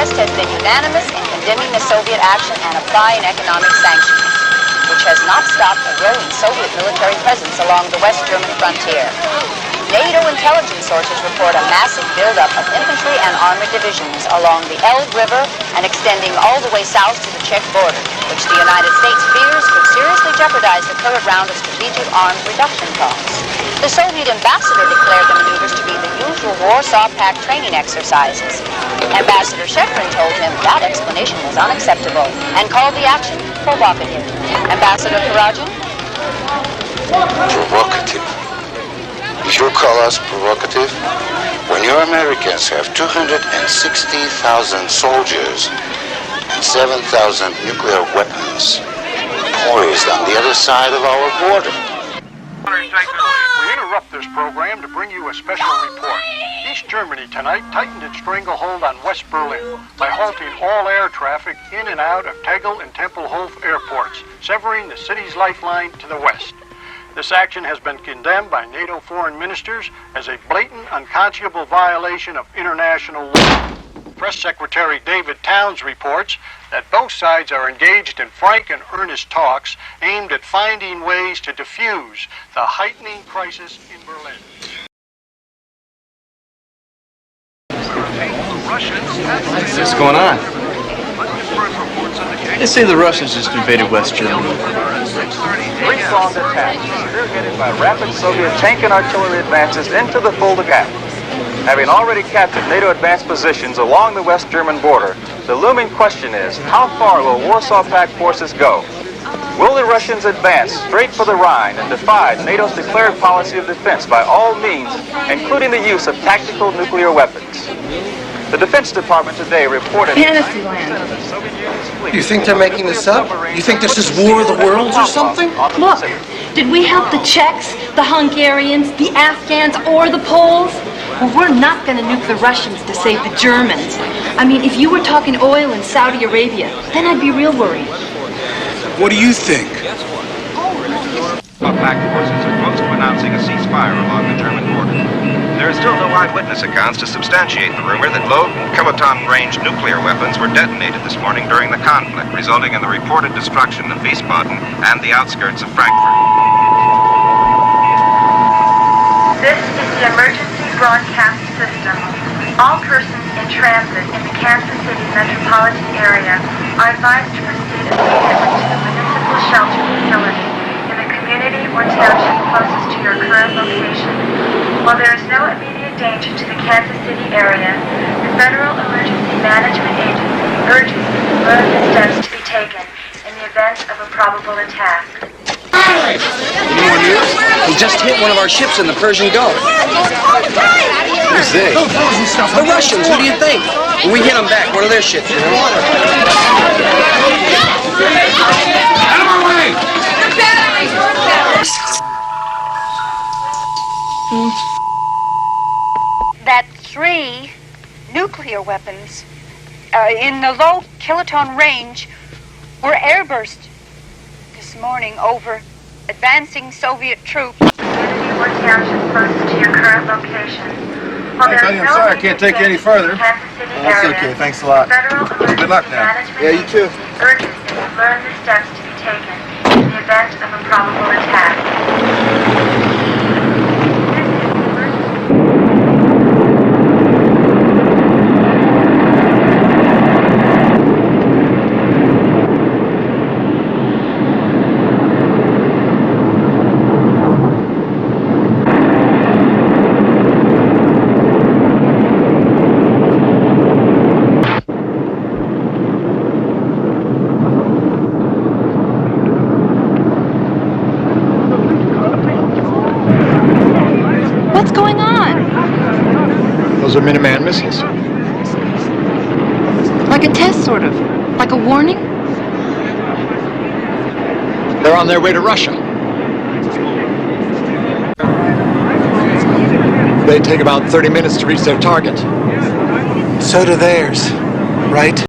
West has been unanimous in condemning the Soviet action and applying economic sanctions, which has not stopped a growing Soviet military presence along the West German frontier. NATO intelligence sources report a massive buildup of infantry and armored divisions along the Elbe River and extending all the way south to the Czech border, which the United States fears could seriously jeopardize the current round of strategic arms reduction talks. The Soviet ambassador declared the maneuvers to be the usual Warsaw Pact training exercises. Ambassador Shevrin told him that explanation was unacceptable and called the action provocative. Ambassador Karagin? Provocative? You call us provocative? When your Americans have 260,000 soldiers and 7,000 nuclear weapons poised on the other side of our border. We interrupt this program to bring you a special report. East Germany tonight tightened its stranglehold on West Berlin by halting all air traffic in and out of Tegel and Tempelhof airports, severing the city's lifeline to the west. This action has been condemned by NATO foreign ministers as a blatant, unconscionable violation of international law. Press Secretary David Towns reports that both sides are engaged in frank and earnest talks aimed at finding ways to defuse the heightening crisis in Berlin. What's going on? They say the Russians just invaded West Germany. Three-pronged attack, spearheaded by rapid Soviet tank and artillery advances into the Fulda Gap. Having already captured NATO advanced positions along the West German border, the looming question is, how far will Warsaw Pact forces go? Will the Russians advance straight for the Rhine and defy NATO's declared policy of defense by all means, including the use of tactical nuclear weapons? The Defense Department today reported... Fantasyland. You think they're making this up? You think this is War of the Worlds or something? Look, did we help the Czechs, the Hungarians, the Afghans, or the Poles? Well, we're not going to nuke the Russians to save the Germans. I mean, if you were talking oil in Saudi Arabia, then I'd be real worried. What do you think? Pact forces are close to announcing a ceasefire along the German border. There are still no eyewitness accounts to substantiate the rumor that low kiloton-range nuclear weapons were detonated this morning during the conflict, resulting in the reported destruction of Wiesbaden and the outskirts of Frankfurt. This is the emergency broadcast system. All persons in transit in the Kansas City metropolitan area are advised to proceed immediately to the municipal shelter facility in the community or township closest to your current location. While there is no immediate danger to the Kansas City area, the Federal Emergency Management Agency urges you to learn the steps to be taken in the event of a probable attack. Anyone here? He just hit one of our ships in the Persian Gulf. Who's they? The Russians, who do you think? When we hit them back, one of their ships, you know? Out of my way! That 3 nuclear weapons in the low kiloton range were airburst this morning over advancing Soviet troops. Community or township closest to your current location. While there is I'm sorry, I can't take you any further. That's okay, thanks a lot. Good luck now. Yeah, you too. Urges you to learn the steps to be taken in the event of a probable attack. Those are Minuteman missiles. Like a test, sort of. Like a warning? They're on their way to Russia. They take about 30 minutes to reach their target. So do theirs, right?